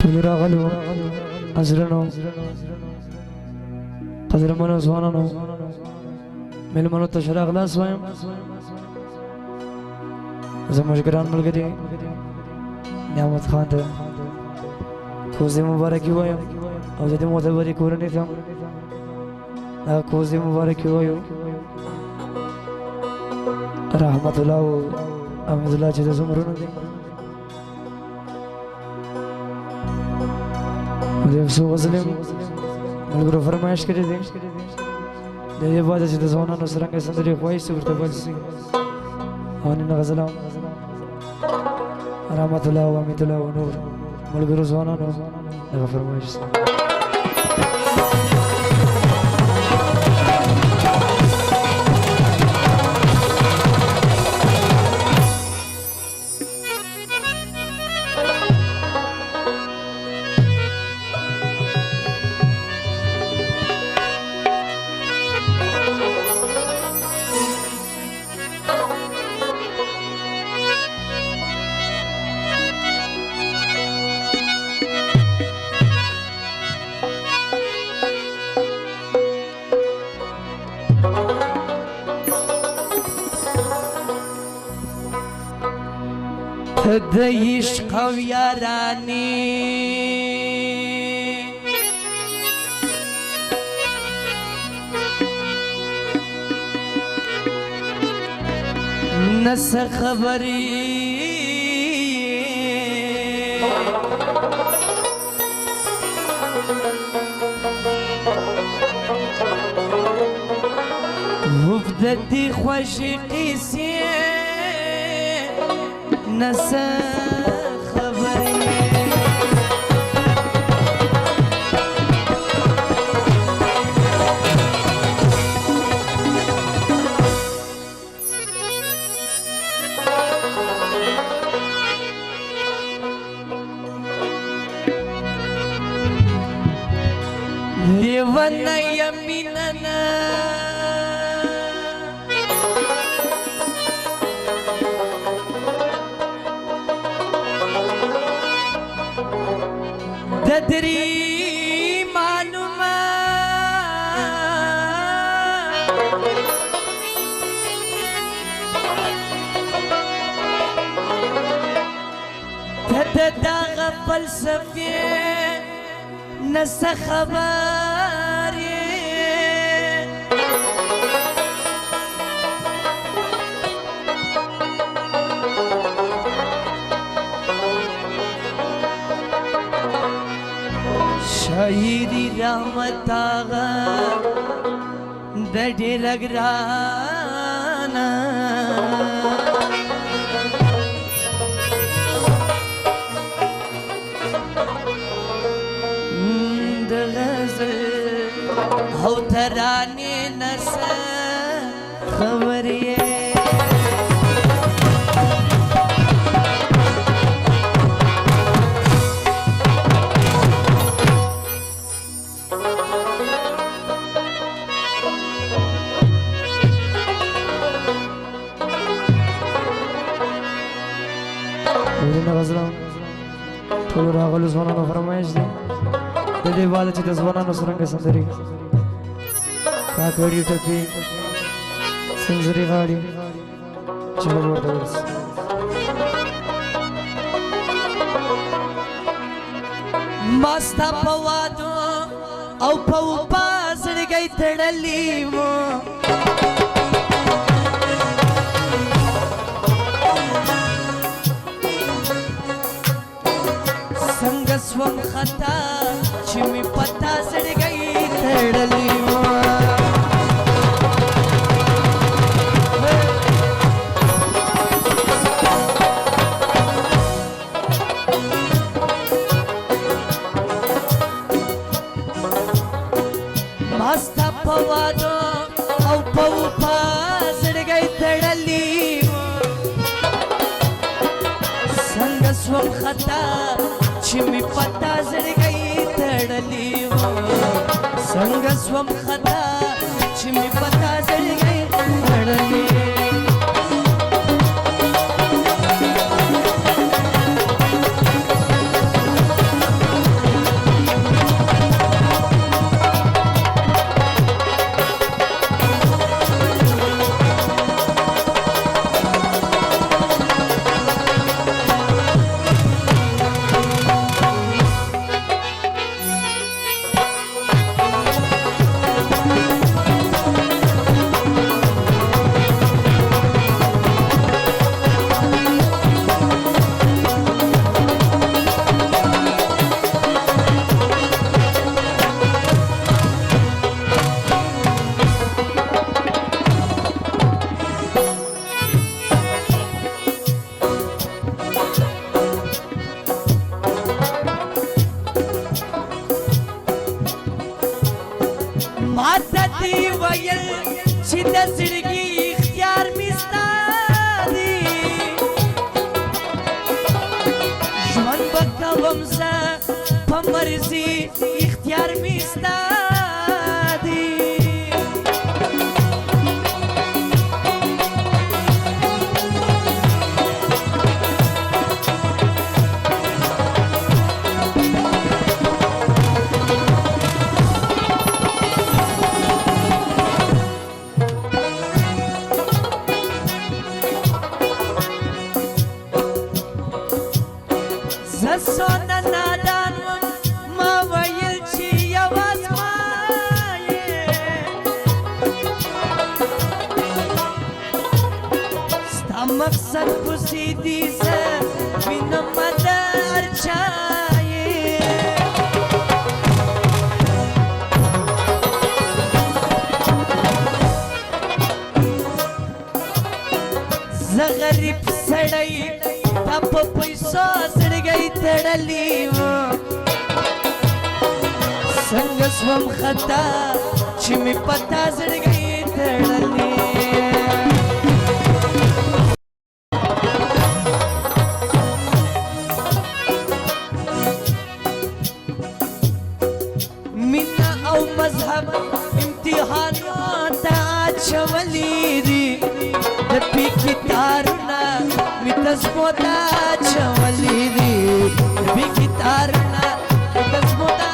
راغلو حضرنو قدرمنو ځوانانو مېلمنو ته ښه راغلاست وایم. زموږ ګران ملګري نعمت خان ته کوزې مبارکي وایم او د دې معتبرې کورنۍ ته دا کوزې مبارکي وایو. رحمت الله او امید الله چې د زمرونو دی د افسو غزلې ملګرو فرمایش کړی دی د دې بعد چې د ځوانانو څرنګه سندرې خوښي ورته بل شي او نن غزل رحمت الله او امید الله او نور ملګرو ځوانانو دغه فرمایش د عشق او یارانې نه څه خبرې د دې خوږې قیسې نه څه خبرې لیونه یمینه نه ددری معلومه د دغه فلسفې نه څه خبر شاعری رحمت آغا د ډېر ګرانه د غزل او ترانې نه څه خبرې غزلان ټول راغلو ځوانانو فرمایش دی د دې بعد چې د ځوانانو څرنګه سندرې کاکړي ټپي سنځري غاړي چې ورته ورسي ما ستا په وادو او په وپاس زړګی تړلی وو څنګه سوم خطا چې مې پتا زړګی تړلی وو ما ستا په وادو او په وپاس زړګی تړلی وو څنګه سوم خطا چې مې پتا زړګی تړلی وو څنګه سوم خطا چې مې پتا زړګی تړلی ماته دی ویل چې د زړګي اختیار مې ستا دی ژوند به کوم زه په مرضي اختیار مې ستا دی زسونه نادان وم ما ویل چې یواز ما یې ستا مقصد پسې دي زه وینم د هر چا یې زه غریب سړی تا په پیسو زړګی تړلی و څنګه سوم خطا چې مې پتا زړګی تړلی مینا او مذهب امتحانات اچولی دي د پیکی تارونه می تسمو دا چولی دی بی گیتارنا تسمو دا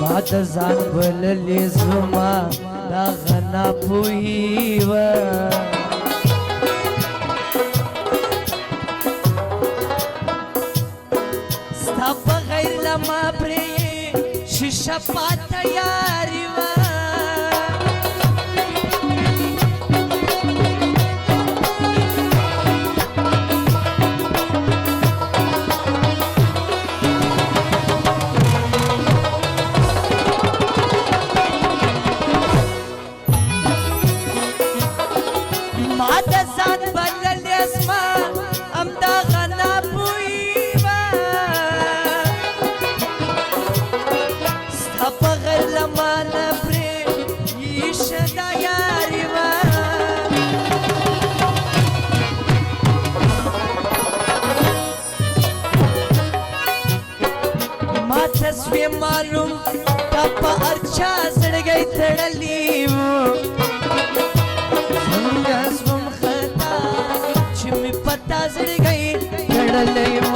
ما د ځان بللې زما دا غنا پوهیوه ستا بغیر لما پرې شیشه پاته یاري وه ما د ځان بللې زما همدا غنا پوهیوه ستا بغیر له ما نه پرې ایښه دا یاري وه ما ته سوې معلوم تا په هر چا زړګی تړلی و زړګی تړلی و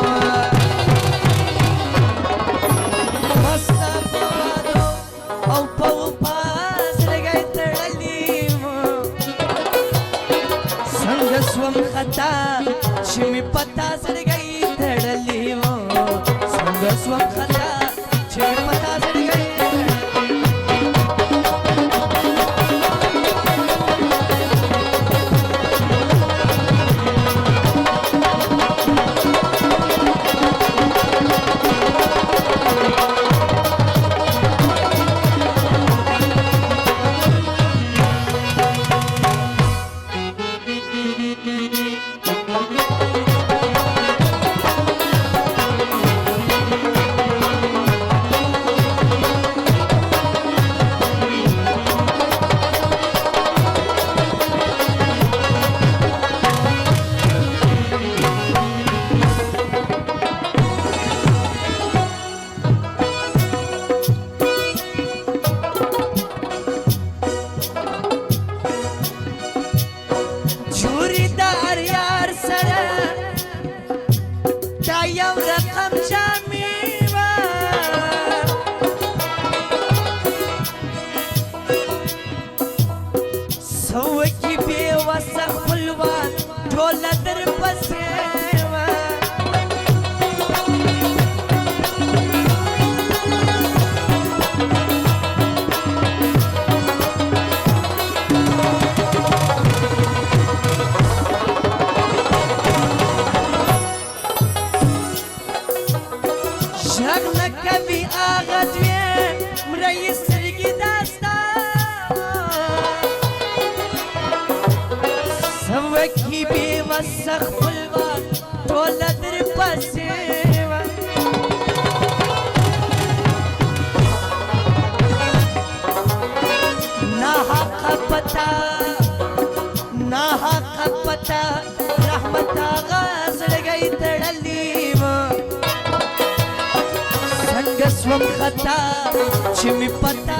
مستا په وادو او په وفا زړګی تړلی و څنګه سوم خطا چې مې پتا زړګی تړلی و څنګه سوم خطا چې مې پتا زړګی سوکی بے وسخ خپلوان ټوله در پسې وه غږ نه کوي هغه دویم مړی سترګې دا ستا سوکي بې وسه خپلوان ټوله در پسې وه ناحقه پته رحمت هغه زړګی تړلی وه څنګه سوم خطا چې مې پته